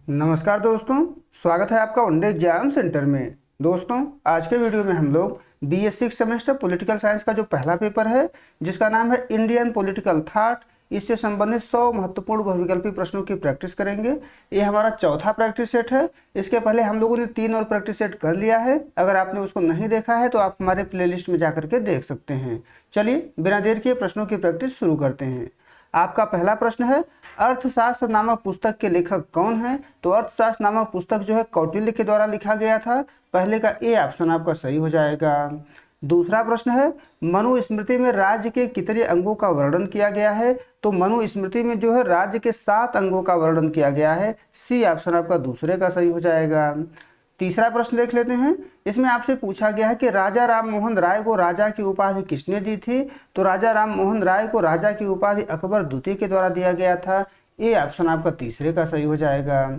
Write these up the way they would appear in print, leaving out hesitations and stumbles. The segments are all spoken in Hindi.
नमस्कार दोस्तों, स्वागत है आपका वनडे एग्जाम सेंटर में। दोस्तों, आज के वीडियो में हम लोग BSc सेमेस्टर पॉलिटिकल साइंस का जो पहला पेपर है जिसका नाम है इंडियन पॉलिटिकल थॉट, इससे संबंधित 100 महत्वपूर्ण बहुविकल्पी प्रश्नों की प्रैक्टिस करेंगे। ये हमारा चौथा प्रैक्टिस सेट है। इसके पहले हम लोगों ने 3 और प्रैक्टिस सेट कर लिया है। अगर आपने उसको नहीं देखा है तो आप हमारे प्लेलिस्ट में जाकर के देख सकते हैं। चलिए बिना देर किए प्रश्नों की प्रैक्टिस शुरू करते हैं। आपका पहला प्रश्न है, अर्थशास्त्र नामक पुस्तक के लेखक कौन है? तो अर्थशास्त्र नामक पुस्तक जो है कौटिल्य के द्वारा लिखा गया था। पहले का ए ऑप्शन आपका सही हो जाएगा। दूसरा प्रश्न है, मनुस्मृति में राज्य के कितने अंगों का वर्णन किया गया है? तो मनुस्मृति में जो है राज्य के 7 अंगों का वर्णन किया गया है। सी ऑप्शन आपका दूसरे का सही हो जाएगा। तीसरा प्रश्न देख लेते हैं। इसमें आपसे पूछा गया है कि राजा राम मोहन राय को राजा की उपाधि किसने दी थी? तो राजा राम मोहन राय को राजा की उपाधि अकबर द्वितीय के द्वारा दिया गया था। ये ऑप्शन आपका तीसरे का सही हो जाएगा।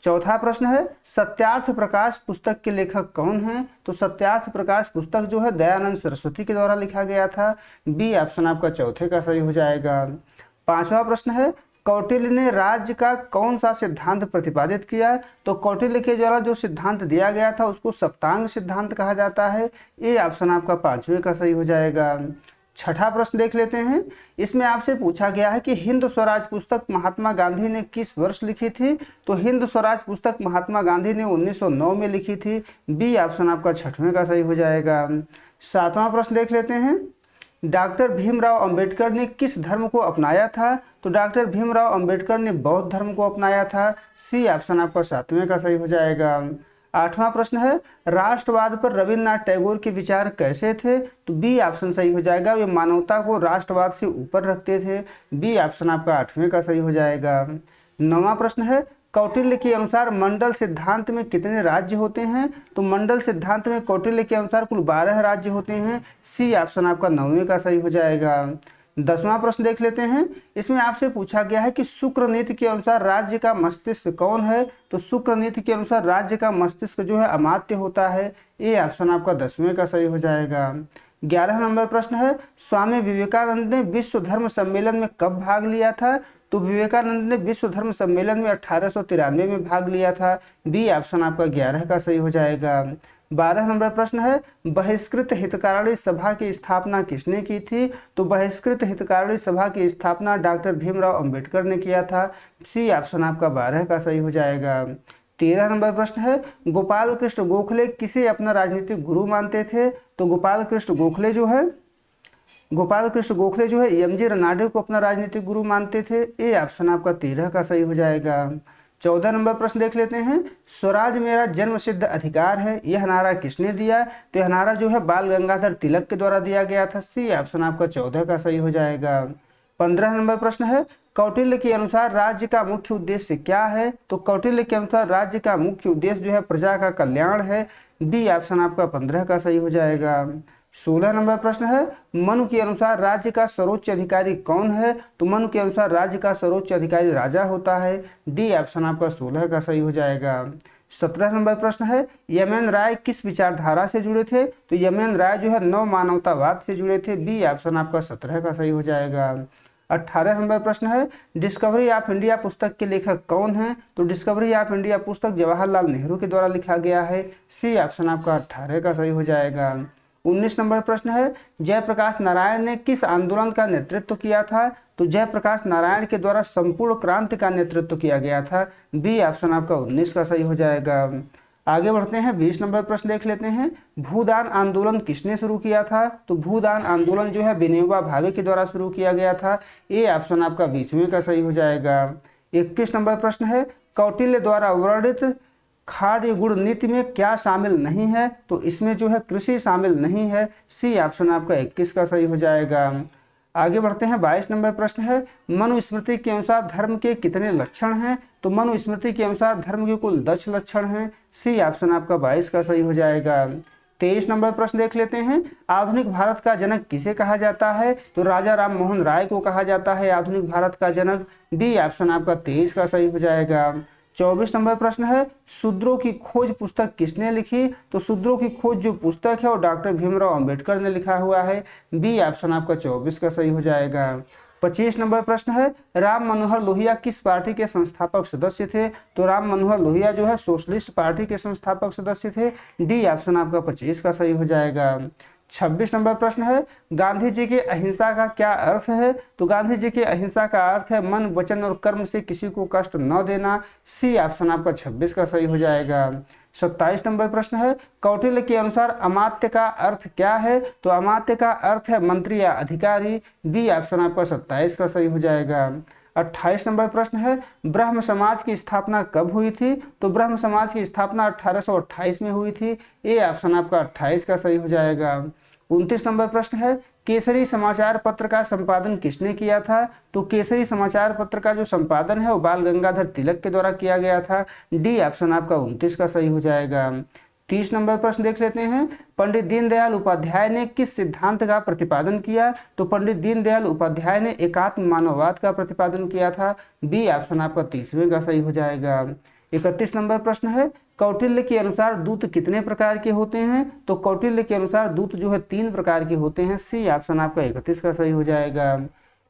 चौथा प्रश्न है, सत्यार्थ प्रकाश पुस्तक के लेखक कौन है? तो सत्यार्थ प्रकाश पुस्तक जो है दयानंद सरस्वती के द्वारा लिखा गया था। बी ऑप्शन आपका चौथे का सही हो जाएगा। पांचवा प्रश्न है, कौटिल्य ने राज्य का कौन सा सिद्धांत प्रतिपादित किया? तो कौटिल्य के द्वारा जो सिद्धांत दिया गया था उसको सप्तांग सिद्धांत कहा जाता है। ये ऑप्शन आपका पांचवें का सही हो जाएगा। छठा प्रश्न देख लेते हैं। इसमें आपसे पूछा गया है कि हिंद स्वराज पुस्तक महात्मा गांधी ने किस वर्ष लिखी थी? तो हिंद स्वराज पुस्तक महात्मा गांधी ने 1909 में लिखी थी। बी ऑप्शन आपका छठवें का सही हो जाएगा। सातवां प्रश्न देख लेते हैं। डॉक्टर भीमराव अंबेडकर ने किस धर्म को अपनाया था? तो डॉक्टर भीमराव अंबेडकर ने बौद्ध धर्म को अपनाया था। सी ऑप्शन आपका सातवें का सही हो जाएगा। आठवां प्रश्न है, राष्ट्रवाद पर रविन्द्रनाथ टैगोर के विचार कैसे थे? तो बी ऑप्शन सही हो जाएगा। वे मानवता को राष्ट्रवाद से ऊपर रखते थे। बी ऑप्शन आपका आठवें का सही हो जाएगा। नौवां प्रश्न है, कौटिल्य के अनुसार मंडल सिद्धांत में कितने राज्य होते हैं? तो मंडल सिद्धांत में कौटिल्य के अनुसार कुल 12 राज्य होते हैं। सी ऑप्शन आपका 9वें का सही हो जाएगा। 10वां प्रश्न देख लेते हैं। इसमें आपसे पूछा गया है कि शुक्र नीति के अनुसार राज्य का मस्तिष्क कौन है? तो शुक्र नीति के अनुसार राज्य का मस्तिष्क जो है अमात्य होता है। ये ऑप्शन आपका 10वें का सही हो जाएगा। 11 नंबर प्रश्न है, स्वामी विवेकानंद ने विश्व धर्म सम्मेलन में कब भाग लिया था? तो विवेकानंद ने विश्व धर्म सम्मेलन में 1893 में भाग लिया था। बी ऑप्शन आपका 11 का सही हो जाएगा। 12 नंबर प्रश्न है, बहिष्कृत हितकारिणी सभा की स्थापना किसने की थी? तो बहिष्कृत हितकारिणी सभा की स्थापना डॉक्टर भीमराव अंबेडकर ने किया था। सी ऑप्शन आपका 12 का सही हो जाएगा। 13 नंबर प्रश्न है, गोपाल कृष्ण गोखले किसे अपना राजनीतिक गुरु मानते थे? तो गोपाल कृष्ण गोखले जो है एम जी रनाडे को अपना राजनीतिक गुरु मानते थे। ये ऑप्शन आपका 13 का सही हो जाएगा। 14 नंबर प्रश्न देख लेते हैं। स्वराज मेरा जन्म सिद्ध अधिकार है, यह नारा किसने दिया? तो यह नारा जो है बाल गंगाधर तिलक के द्वारा दिया गया था। सी ऑप्शन आपका 14 का सही हो जाएगा। 15 नंबर प्रश्न है, कौटिल्य के अनुसार राज्य का मुख्य उद्देश्य क्या है? तो कौटिल्य के अनुसार राज्य का मुख्य उद्देश्य जो है प्रजा का कल्याण है। डी ऑप्शन आपका 15 का सही हो जाएगा। 16 नंबर प्रश्न है, मनु के अनुसार राज्य का सर्वोच्च अधिकारी कौन है? तो मनु के अनुसार राज्य का सर्वोच्च अधिकारी राजा होता है। डी ऑप्शन आपका 16 का सही हो जाएगा। 17 नंबर प्रश्न है, एम.एन. राय किस विचारधारा से जुड़े थे? तो एम.एन. राय जो है नव मानवतावाद से जुड़े थे। बी ऑप्शन आपका 17 का सही हो जाएगा। 18 नंबर प्रश्न है, डिस्कवरी ऑफ इंडिया पुस्तक के लेखक कौन है? तो डिस्कवरी ऑफ इंडिया पुस्तक जवाहरलाल नेहरू के द्वारा लिखा गया है। सी ऑप्शन आपका 18 का सही हो जाएगा। 19 नंबर प्रश्न है, जयप्रकाश नारायण ने किस आंदोलन का नेतृत्व किया था? तो जयप्रकाश नारायण के द्वारा संपूर्ण क्रांति का नेतृत्व किया गया था। बी ऑप्शन आपका 19 का सही हो जाएगा। आगे बढ़ते हैं, 20 नंबर प्रश्न देख लेते हैं। भूदान आंदोलन किसने शुरू किया था? तो भूदान आंदोलन जो है विनोबा भावे के द्वारा शुरू किया गया था। ये ऑप्शन आपका 20वें का सही हो जाएगा। 21 नंबर प्रश्न है, कौटिल्य द्वारा वर्णित खाद्य गुण नीति में क्या शामिल नहीं है? तो इसमें जो है कृषि शामिल नहीं है। सी ऑप्शन आपका 21 का सही हो जाएगा। आगे बढ़ते हैं, 22 नंबर प्रश्न है, मनुस्मृति के अनुसार धर्म के कितने लक्षण हैं? तो मनुस्मृति के अनुसार धर्म के कुल 10 लक्षण हैं। सी ऑप्शन आपका 22 का सही हो जाएगा। 23 नंबर प्रश्न देख लेते हैं, आधुनिक भारत का जनक किसे कहा जाता है? तो राजा राम मोहन राय को कहा जाता है आधुनिक भारत का जनक। बी ऑप्शन आपका 23 का सही हो जाएगा। 24 नंबर प्रश्न है, शूद्रों की खोज पुस्तक किसने लिखी? तो शूद्रों की खोज जो पुस्तक है वो डॉक्टर भीमराव अंबेडकर ने लिखा हुआ है। बी ऑप्शन आपका 24 का सही हो जाएगा। 25 नंबर प्रश्न है, राम मनोहर लोहिया किस पार्टी के संस्थापक सदस्य थे? तो राम मनोहर लोहिया जो है सोशलिस्ट पार्टी के संस्थापक सदस्य थे। डी ऑप्शन आपका 25 का सही हो जाएगा। 26 नंबर प्रश्न है, गांधी जी के अहिंसा का क्या अर्थ है? तो गांधी जी के अहिंसा का अर्थ है मन, वचन और कर्म से किसी को कष्ट न देना। सी ऑप्शन आपका 26 का सही हो जाएगा। 27 नंबर प्रश्न है, कौटिल्य के अनुसार अमात्य का अर्थ क्या है? तो अमात्य का अर्थ है मंत्री या अधिकारी। बी ऑप्शन आपका 27 का सही हो जाएगा। 28 नंबर प्रश्न है, ब्रह्म समाज की स्थापना कब हुई थी? तो ब्रह्म समाज की स्थापना 1828 में हुई थी। ए ऑप्शन आपका 28 का सही हो जाएगा। 29 नंबर प्रश्न है, केसरी समाचार पत्र का संपादन किसने किया था? तो केसरी समाचार पत्र का जो संपादन है वो बाल गंगाधर तिलक के द्वारा किया गया था। डी ऑप्शन आपका 29 का सही हो जाएगा। 30 नंबर प्रश्न देख लेते हैं, पंडित दीनदयाल उपाध्याय ने किस सिद्धांत का प्रतिपादन किया? तो पंडित दीनदयाल उपाध्याय ने एकात्म मानववाद का प्रतिपादन किया था। बी ऑप्शन आपका 30वें का सही हो जाएगा। 31 नंबर प्रश्न है, कौटिल्य के अनुसार दूत कितने प्रकार के होते हैं? तो कौटिल्य के अनुसार दूत जो है 3 प्रकार के होते हैं। सी ऑप्शन आपका 31 का सही हो जाएगा।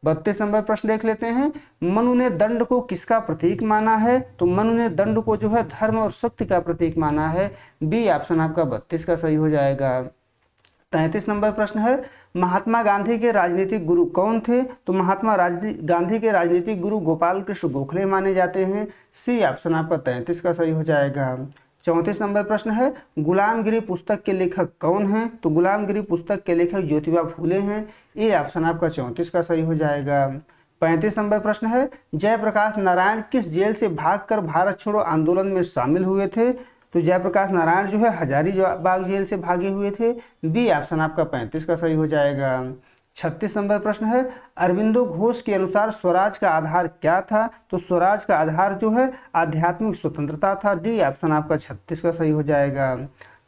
32 नंबर प्रश्न देख लेते हैं, मनु ने दंड को किसका प्रतीक माना है? तो मनु ने दंड को जो है धर्म और शक्ति का प्रतीक माना है। बी ऑप्शन आपका 32 का सही हो जाएगा। 33 नंबर प्रश्न है, महात्मा गांधी के राजनीतिक गुरु कौन थे? तो महात्मा गांधी के राजनीतिक गुरु गोपाल कृष्ण गोखले माने जाते हैं। सी ऑप्शन आपका 33 का सही हो जाएगा। 34 नंबर प्रश्न है, गुलामगिरी पुस्तक के लेखक कौन हैं? तो गुलामगिरी पुस्तक के लेखक ज्योतिबा फूले हैं। ए ऑप्शन आपका 34 का सही हो जाएगा। 35 नंबर प्रश्न है, जयप्रकाश नारायण किस जेल से भागकर भारत छोड़ो आंदोलन में शामिल हुए थे? तो जयप्रकाश नारायण जो है हजारीबाग जेल से भागे हुए थे। बी ऑप्शन आपका 35 का सही हो जाएगा। 36 नंबर प्रश्न है, अरविंदो घोष के अनुसार स्वराज का आधार क्या था? तो स्वराज का आधार जो है आध्यात्मिक स्वतंत्रता था। डी ऑप्शन आपका 36 का सही हो जाएगा।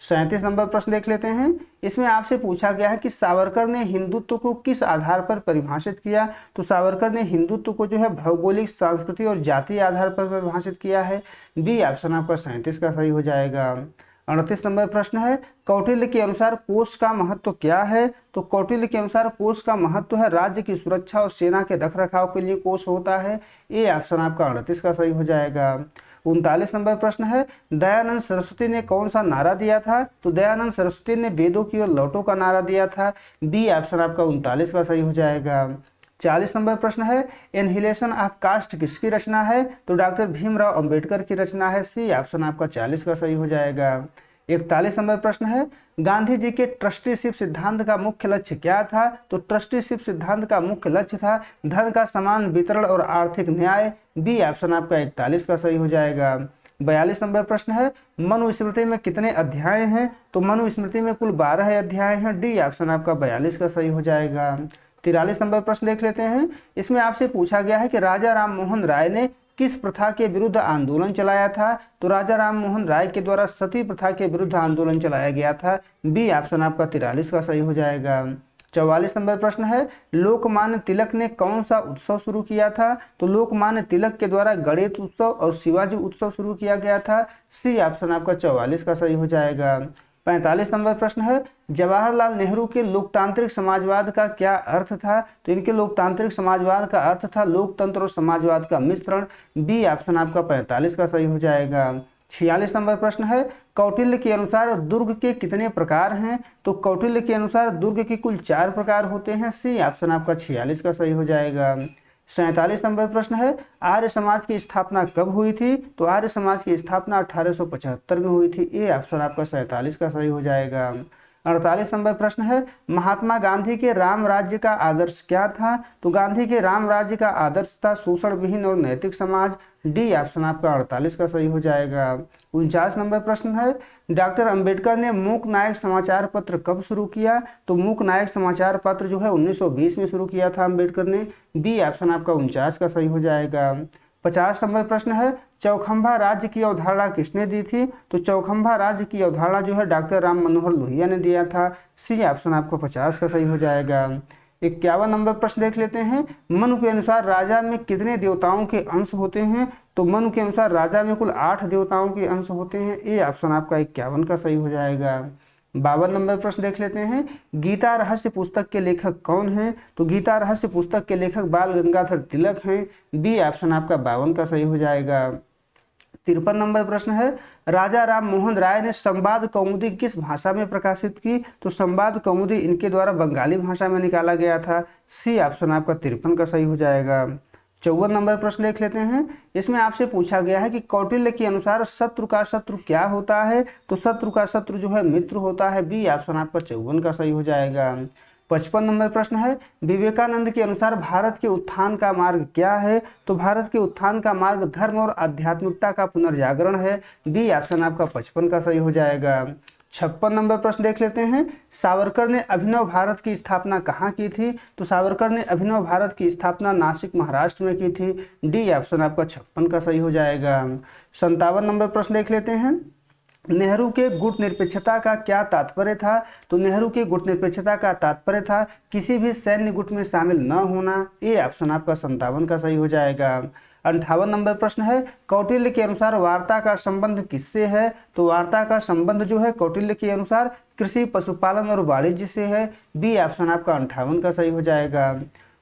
37 नंबर प्रश्न देख लेते हैं, इसमें आपसे पूछा गया है कि सावरकर ने हिंदुत्व को किस आधार पर परिभाषित किया? तो सावरकर ने हिंदुत्व को जो है भौगोलिक, सांस्कृतिक और जातीय आधार पर परिभाषित किया है। बी ऑप्शन आपका 37 का सही हो जाएगा। 38 नंबर प्रश्न है, कौटिल्य के अनुसार कोष का महत्व क्या है? तो कौटिल्य के अनुसार कोष का महत्व है राज्य की सुरक्षा और सेना के रखरखाव के लिए कोष होता है। ए ऑप्शन आपका 38 का सही हो जाएगा। 39 नंबर प्रश्न है, दयानंद सरस्वती ने कौन सा नारा दिया था? तो दयानंद सरस्वती ने वेदों की ओर लौटो का नारा दिया था। बी ऑप्शन आपका 39 का सही हो जाएगा। 40 नंबर प्रश्न है, एनहिलेशन ऑफ कास्ट किसकी रचना है? तो डॉक्टर भीमराव अंबेडकर की रचना है। सी ऑप्शन आपका 40 का सही हो जाएगा। 41 नंबर प्रश्न है, गांधी जी के ट्रस्टीशिप सिद्धांत का मुख्य लक्ष्य क्या था? तो ट्रस्टीशिप सिद्धांत का मुख्य लक्ष्य था धन का समान वितरण और आर्थिक न्याय। बी ऑप्शन आपका 41 का सही हो जाएगा। 42 नंबर प्रश्न है, मनुस्मृति में कितने अध्याय हैं? तो मनुस्मृति में कुल 12 अध्याय हैं। डी ऑप्शन आपका 42 का सही हो जाएगा। 43 नंबर प्रश्न देख लेते हैं, इसमें आपसे पूछा गया है कि राजा राम मोहन राय ने किस प्रथा के विरुद्ध आंदोलन चलाया था? तो राजा राम मोहन राय के द्वारा सती प्रथा के विरुद्ध आंदोलन चलाया गया था। बी ऑप्शन आपका 43 का सही हो जाएगा। 44 नंबर प्रश्न है, लोकमान्य तिलक ने कौन सा उत्सव शुरू किया था? तो लोकमान्य तिलक के द्वारा गणेश उत्सव और शिवाजी उत्सव शुरू किया गया था। सी ऑप्शन आपका 44 का सही हो जाएगा। 45 नंबर प्रश्न है, जवाहरलाल नेहरू के लोकतांत्रिक समाजवाद का क्या अर्थ था? तो इनके लोकतांत्रिक समाजवाद का अर्थ था लोकतंत्र और समाजवाद का मिश्रण। बी ऑप्शन आपका 45 का सही हो जाएगा। 46 नंबर प्रश्न है, कौटिल्य के अनुसार दुर्ग के कितने प्रकार हैं? तो कौटिल्य के अनुसार दुर्ग के कुल 4 प्रकार होते हैं। सी ऑप्शन आपका 46 का सही हो जाएगा। 47 नंबर प्रश्न है, आर्य समाज की स्थापना कब हुई थी? तो आर्य समाज की स्थापना 1875 में हुई थी। ए ऑप्शन आपका 47 का सही हो जाएगा। 48 नंबर प्रश्न है, महात्मा गांधी के राम राज्य का आदर्श क्या था? तो गांधी के राम राज्य का आदर्श था शोषण विहीन और नैतिक समाज। डी ऑप्शन आपका 48 का सही हो जाएगा। 49 नंबर प्रश्न है, डॉक्टर अंबेडकर ने मूक नायक समाचार पत्र कब शुरू किया? तो मूक नायक समाचार पत्र जो है 1920 में शुरू किया था अंबेडकर ने। बी ऑप्शन आपका 49 का सही हो जाएगा। 50 नंबर प्रश्न है, चौखंबा राज्य की अवधारणा किसने दी थी? तो चौखंबा राज्य की अवधारणा जो है डॉक्टर राम मनोहर लोहिया ने दिया था। सी ऑप्शन आपको 50 का सही हो जाएगा। 51 नंबर प्रश्न देख लेते हैं, मनु के अनुसार राजा में कितने देवताओं के अंश होते हैं? तो मनु के अनुसार राजा में कुल 8 देवताओं के अंश होते हैं। ए ऑप्शन आपका 51 का सही हो जाएगा। 52 नंबर प्रश्न देख लेते हैं, गीता रहस्य पुस्तक के लेखक कौन हैं? तो गीता रहस्य पुस्तक के लेखक बाल गंगाधर तिलक हैं। बी ऑप्शन आपका 52 का सही हो जाएगा। 53 नंबर प्रश्न है, राजा राम मोहन राय ने संवाद कौमुदी किस भाषा में प्रकाशित की? तो संवाद कौमुदी इनके द्वारा बंगाली भाषा में निकाला गया था। सी ऑप्शन आपका 53 का सही हो जाएगा। 54 नंबर प्रश्न देख लेते हैं, इसमें आपसे पूछा गया है कि कौटिल्य के अनुसार शत्रु का शत्रु क्या होता है? तो शत्रु का शत्रु जो है मित्र होता है। बी ऑप्शन आपका 54 का सही हो जाएगा। 55 नंबर प्रश्न है, विवेकानंद के अनुसार भारत के उत्थान का मार्ग क्या है? तो भारत के उत्थान का मार्ग धर्म और आध्यात्मिकता का पुनर्जागरण है। बी ऑप्शन आपका 55 का सही हो जाएगा। 56 नंबर प्रश्न देख लेते हैं, सावरकर ने अभिनव भारत की स्थापना कहाँ की थी? तो सावरकर ने अभिनव भारत की स्थापना नासिक महाराष्ट्र में की थी। डी ऑप्शन आपका 56 का सही हो जाएगा। 57 नंबर प्रश्न देख लेते हैं, नेहरू के गुट निरपेक्षता का क्या तात्पर्य था? तो नेहरू के गुट निरपेक्षता का तात्पर्य था किसी भी सैन्य गुट में शामिल न होना। ए ऑप्शन आपका 57 का सही हो जाएगा। 58 नंबर प्रश्न है, कौटिल्य के अनुसार वार्ता का संबंध किससे है? तो वार्ता का संबंध जो है कौटिल्य के अनुसार कृषि, पशुपालन और वाणिज्य से है। बी ऑप्शन आपका 58 का सही हो जाएगा।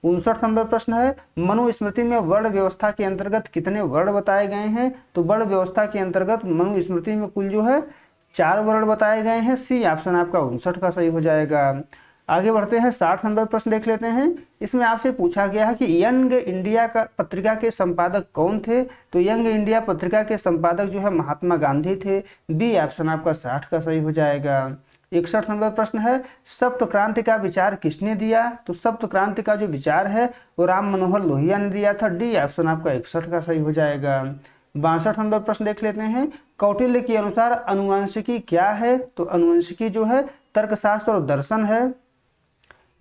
59 नंबर प्रश्न है, मनुस्मृति में वर्ण व्यवस्था के अंतर्गत कितने वर्ण बताए गए हैं? तो वर्ण व्यवस्था के अंतर्गत मनुस्मृति में कुल जो है 4 वर्ण बताए गए हैं। सी ऑप्शन आपका 59 का सही हो जाएगा। आगे बढ़ते हैं, 60 नंबर प्रश्न देख लेते हैं। इसमें आपसे पूछा गया है कि यंग इंडिया का पत्रिका के संपादक कौन थे? तो यंग इंडिया पत्रिका के संपादक जो है महात्मा गांधी थे। बी ऑप्शन आपका 60 का सही हो जाएगा। 61 नंबर प्रश्न है, सप्त क्रांति का विचार किसने दिया? तो सप्त क्रांति का जो विचार है वो राम मनोहर लोहिया ने दिया था। डी ऑप्शन आपका 61 का सही हो जाएगा। 62 नंबर प्रश्न देख लेते हैं, कौटिल्य के अनुसार अनुवंशिकी क्या है? तो अनुवंशिकी जो है तर्कशास्त्र और दर्शन है।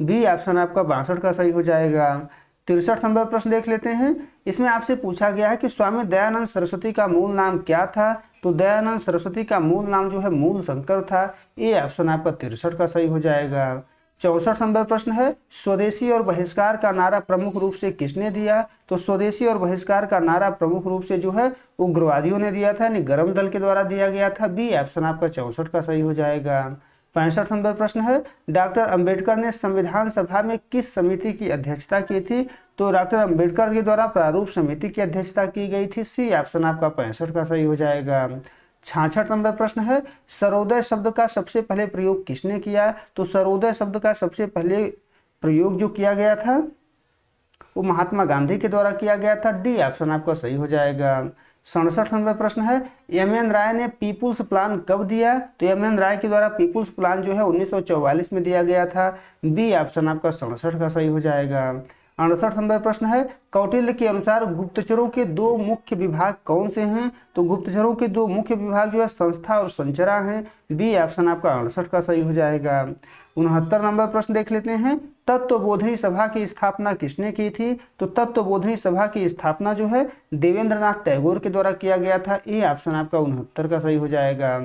बी ऑप्शन आपका 62 का सही हो जाएगा। 63 नंबर प्रश्न देख लेते हैं, इसमें आपसे पूछा गया है कि स्वामी दयानंद सरस्वती का मूल नाम क्या था? तो दयानंद सरस्वती का मूल नाम जो है मूल शंकर था। ए ऑप्शन आपका 63 का सही हो जाएगा। 64 नंबर प्रश्न है, स्वदेशी और बहिष्कार का नारा प्रमुख रूप से किसने दिया? तो स्वदेशी और बहिष्कार का नारा प्रमुख रूप से जो है उग्रवादियों ने दिया था, यानी गरम दल के द्वारा दिया गया था। बी ऑप्शन आपका 64 का सही हो जाएगा। 65 नंबर प्रश्न है, डॉक्टर अंबेडकर ने संविधान सभा में किस समिति की अध्यक्षता की थी? तो डॉक्टर अंबेडकर के द्वारा प्रारूप समिति की अध्यक्षता की गई थी। सी ऑप्शन आपका 65 का सही हो जाएगा। 66 नंबर प्रश्न है, सर्वोदय शब्द का सबसे पहले प्रयोग किसने किया? तो सर्वोदय शब्द का सबसे पहले प्रयोग जो किया गया था वो महात्मा गांधी के द्वारा किया गया था। डी ऑप्शन आपका सही हो जाएगा। 67 नंबर प्रश्न है, एम.एन. राय ने पीपुल्स प्लान कब दिया? तो एम.एन. राय के द्वारा पीपुल्स प्लान जो है 1944 में दिया गया था। बी ऑप्शन आपका 67 का सही हो जाएगा। 68 नंबर प्रश्न है, कौटिल्य के अनुसार गुप्तचरों के 2 मुख्य विभाग कौन से हैं? तो गुप्तचरों के 2 मुख्य विभाग जो है संस्था और संचरा हैं। बी ऑप्शन आपका 68 का सही हो जाएगा। 69 नंबर प्रश्न देख लेते हैं, तत्वबोधिनी सभा की स्थापना किसने की थी? तो तत्वबोधिनी सभा की स्थापना जो है देवेंद्रनाथ टैगोर के द्वारा किया गया था। ए ऑप्शन आपका 69 का सही हो जाएगा।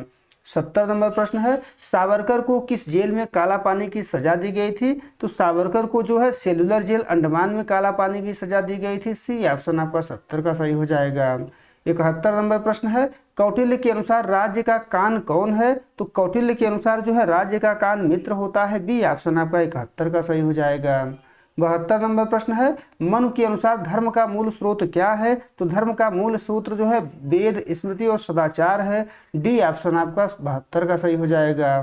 70 नंबर प्रश्न है, सावरकर को किस जेल में काला पानी की सजा दी गई थी? तो सावरकर को जो है सेलुलर जेल अंडमान में काला पानी की सजा दी गई थी। सी ऑप्शन आपका 70 का सही हो जाएगा। 71 नंबर प्रश्न है, कौटिल्य के अनुसार राज्य का कान कौन है? तो कौटिल्य के अनुसार जो है राज्य का कान मित्र होता है। बी ऑप्शन आपका 71 का सही हो जाएगा। 72 नंबर प्रश्न है, मनु के अनुसार धर्म का मूल स्रोत क्या है? तो धर्म का मूल स्रोत जो है वेद, स्मृति और सदाचार है। डी ऑप्शन आपका 72 का सही हो जाएगा।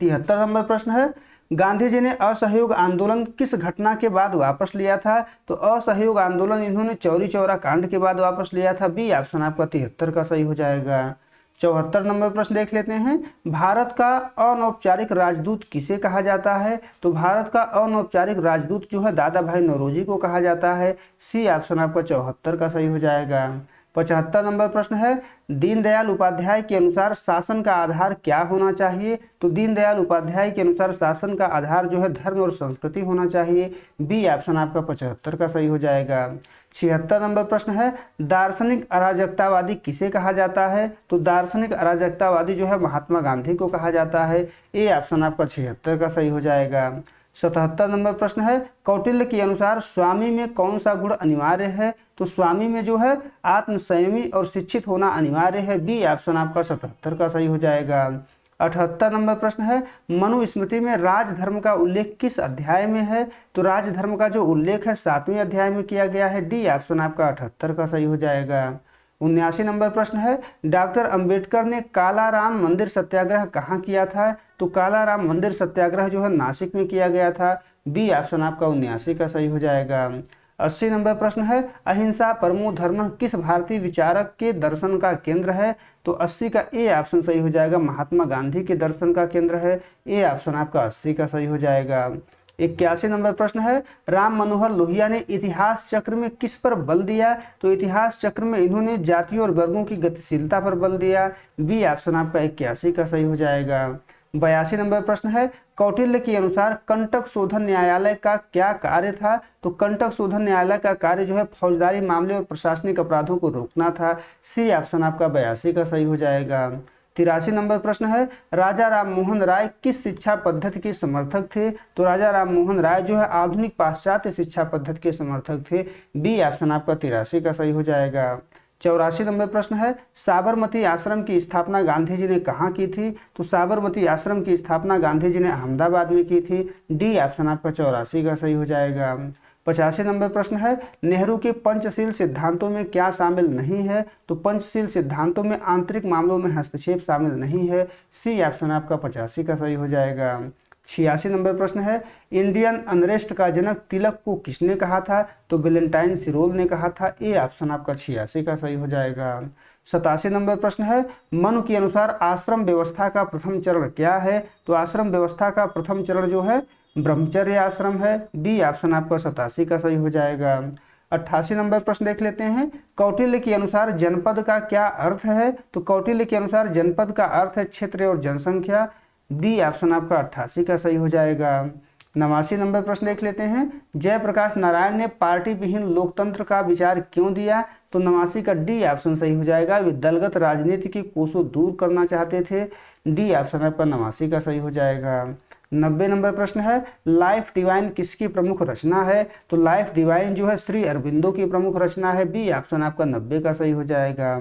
73 नंबर प्रश्न है, गांधी जी ने असहयोग आंदोलन किस घटना के बाद वापस लिया था? तो असहयोग आंदोलन इन्होंने चौरी चौरा कांड के बाद वापस लिया था। बी ऑप्शन आपका 73 का सही हो जाएगा। 74 नंबर प्रश्न देख लेते हैं, भारत का अनौपचारिक राजदूत किसे कहा जाता है? तो भारत का अनौपचारिक राजदूत जो है दादा भाई नौरोजी को कहा जाता है। सी ऑप्शन आपका 74 का सही हो जाएगा। 75 नंबर प्रश्न है, दीनदयाल उपाध्याय के अनुसार शासन का आधार क्या होना चाहिए? तो दीनदयाल उपाध्याय के अनुसार शासन का आधार जो है धर्म और संस्कृति होना चाहिए। बी ऑप्शन आपका 75 का सही हो जाएगा। 76 नंबर प्रश्न है, दार्शनिक अराजकतावादी किसे कहा जाता है? तो दार्शनिक अराजकतावादी जो है महात्मा गांधी को कहा जाता है। ए ऑप्शन आपका 76 का सही हो जाएगा। 77 नंबर प्रश्न है, कौटिल्य के अनुसार स्वामी में कौन सा गुण अनिवार्य है? तो स्वामी में जो है आत्मसंयमी और शिक्षित होना अनिवार्य है। बी ऑप्शन आपका 77 का सही हो जाएगा। 78 नंबर प्रश्न है, मनुस्मृति में राजधर्म का उल्लेख किस अध्याय में है? तो राजधर्म का जो उल्लेख है 7वें अध्याय में किया गया है। डी ऑप्शन आपका 78 का सही हो जाएगा। 79 नंबर प्रश्न है, डॉक्टर अंबेडकर ने कालाराम मंदिर सत्याग्रह कहाँ किया था? तो कालाराम मंदिर सत्याग्रह जो है नासिक में किया गया था। बी ऑप्शन आपका 79 का सही हो जाएगा। 80 नंबर प्रश्न है, अहिंसा परमो धर्म किस भारतीय विचारक के दर्शन का केंद्र है? तो 80 का ए ऑप्शन सही हो जाएगा, महात्मा गांधी के दर्शन का केंद्र है। ए ऑप्शन आपका 80 का सही हो जाएगा। 81 नंबर प्रश्न है, राम मनोहर लोहिया ने इतिहास चक्र में किस पर बल दिया? तो इतिहास चक्र में इन्होंने जातियों और वर्गों की गतिशीलता पर बल दिया। बी ऑप्शन आपका 81 का सही हो जाएगा। 82 नंबर प्रश्न है, कौटिल्य के अनुसार कंटक शोधन न्यायालय का क्या कार्य था? तो कंटक शोधन न्यायालय का कार्य जो है फौजदारी मामले और प्रशासनिक अपराधों को रोकना था। सी ऑप्शन आपका 82 का सही हो जाएगा। 83 नंबर प्रश्न है, राजा राम मोहन राय किस शिक्षा पद्धति के समर्थक थे? तो राजा राम मोहन राय जो है आधुनिक पाश्चात्य शिक्षा पद्धति के समर्थक थे। बी ऑप्शन आपका 83 का सही हो जाएगा। 84 नंबर प्रश्न है, साबरमती आश्रम की स्थापना गांधी जी ने कहाँ की थी? तो साबरमती आश्रम की स्थापना गांधी जी ने अहमदाबाद में की थी। डी ऑप्शन आपका 84 का सही हो जाएगा। 85 नंबर प्रश्न है, नेहरू के पंचशील सिद्धांतों में क्या शामिल नहीं है? तो पंचशील सिद्धांतों में आंतरिक मामलों में हस्तक्षेप शामिल नहीं है। सी ऑप्शन आपका 85 का सही हो जाएगा। 86 नंबर प्रश्न है, इंडियन अनरेस्ट का जनक तिलक को किसने कहा था? तो वैलेंटाइन सिरोल ने कहा था। ए ऑप्शन आपका 86 का सही हो जाएगा। 87 नंबर प्रश्न है, मनु के अनुसार आश्रम व्यवस्था का प्रथम चरण क्या है? तो आश्रम व्यवस्था का प्रथम चरण जो है ब्रह्मचर्य आश्रम है। बी ऑप्शन आपका 87 का सही हो जाएगा। 88 नंबर प्रश्न देख लेते हैं, कौटिल्य के अनुसार जनपद का क्या अर्थ है? तो कौटिल्य के अनुसार जनपद का अर्थ है क्षेत्र और जनसंख्या। बी ऑप्शन आपका 88 का सही हो जाएगा। 89 नंबर प्रश्न देख लेते हैं, जयप्रकाश नारायण ने पार्टी विहीन लोकतंत्र का विचार क्यों दिया? तो 89 का डी ऑप्शन सही हो जाएगा, वे दलगत राजनीति की कोसों दूर करना चाहते थे। डी ऑप्शन आपका 89 का सही हो जाएगा। 90 नंबर प्रश्न है, लाइफ डिवाइन किसकी प्रमुख रचना है? तो लाइफ डिवाइन जो है श्री अरविंदो की प्रमुख रचना है। बी ऑप्शन आपका 90 का सही हो जाएगा।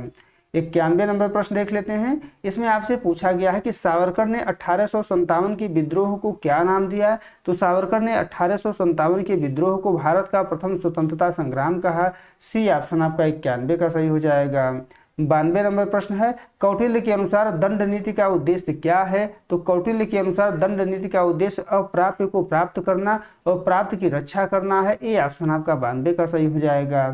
91 नंबर प्रश्न देख लेते हैं, इसमें आपसे पूछा गया है कि सावरकर ने 1857 के विद्रोह को क्या नाम दिया? तो सावरकर ने 1857 के विद्रोह को भारत का प्रथम स्वतंत्रता संग्राम कहा। सी ऑप्शन आपका 91 का सही हो जाएगा। 92 नंबर प्रश्न है, कौटिल्य के अनुसार दंड नीति का उद्देश्य क्या है? तो कौटिल्य के अनुसार दंड नीति का उद्देश्य अप्राप्य को प्राप्त करना और प्राप्त की रक्षा करना है। ए ऑप्शन आपका 92 का सही हो जाएगा।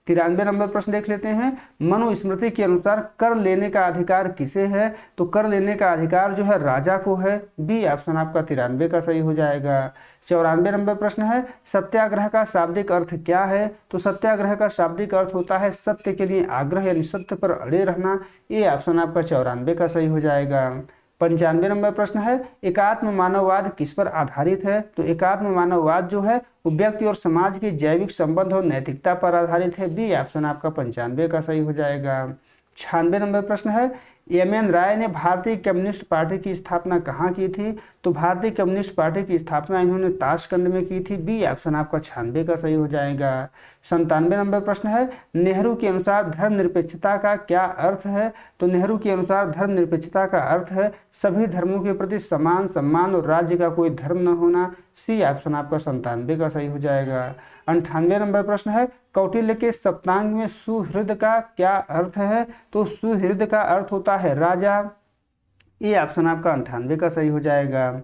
93 नंबर प्रश्न देख लेते हैं, मनुस्मृति के अनुसार कर लेने का अधिकार किसे है? तो कर लेने का अधिकार जो है राजा को है। बी ऑप्शन आपका 93 का सही हो जाएगा। 94 नंबर प्रश्न है, सत्याग्रह का शाब्दिक अर्थ क्या है? तो सत्याग्रह का शाब्दिक अर्थ होता है सत्य के लिए आग्रह यानी सत्य पर अड़े रहना। ए ऑप्शन आपका 94 का सही हो जाएगा। 95 नंबर प्रश्न है, एकात्म मानववाद किस पर आधारित है? तो एकात्म मानववाद जो है वो व्यक्ति और समाज के जैविक संबंध और नैतिकता पर आधारित है। बी ऑप्शन आपका 95 का सही हो जाएगा। 96 नंबर प्रश्न है, एम.एन. राय ने भारतीय कम्युनिस्ट पार्टी की स्थापना कहाँ की थी? तो भारतीय कम्युनिस्ट पार्टी की स्थापना इन्होंने ताशकंद में की थी। बी ऑप्शन आपका 96 का सही हो जाएगा। 97 नंबर प्रश्न है, नेहरू के अनुसार धर्मनिरपेक्षता का क्या अर्थ है? तो नेहरू के अनुसार धर्मनिरपेक्षता का अर्थ है सभी धर्मों के प्रति समान सम्मान और राज्य का कोई धर्म न होना। सी ऑप्शन आपका 97 का सही हो जाएगा। 98 नंबर प्रश्न है, कौटिल्य के सप्तांग में सुहृद का क्या अर्थ है? तो सुहृद का अर्थ होता है राजा। ये ऑप्शन आपका 98 का सही हो जाएगा।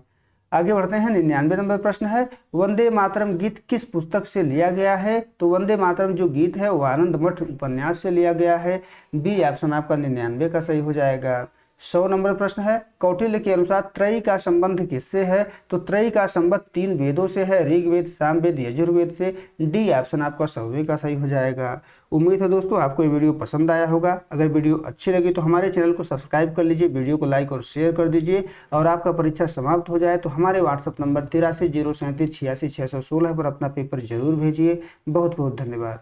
आगे बढ़ते हैं, 99 नंबर प्रश्न है, वंदे मातरम गीत किस पुस्तक से लिया गया है? तो वंदे मातरम जो गीत है वो आनंद मठ उपन्यास से लिया गया है। बी ऑप्शन आपका 99 का सही हो जाएगा। 100 नंबर प्रश्न है, कौटिल्य के अनुसार त्रयी का संबंध किससे है? तो त्रयी का संबंध 3 वेदों से है, ऋग्वेद, सामवेद, यजुर्वेद से। डी ऑप्शन आपका 100वें का सही हो जाएगा। उम्मीद है दोस्तों आपको ये वीडियो पसंद आया होगा। अगर वीडियो अच्छी लगी तो हमारे चैनल को सब्सक्राइब कर लीजिए, वीडियो को लाइक और शेयर कर दीजिए। और आपका परीक्षा समाप्त हो जाए तो हमारे व्हाट्सएप नंबर 83 037 86 616 पर अपना पेपर जरूर भेजिए। बहुत बहुत धन्यवाद।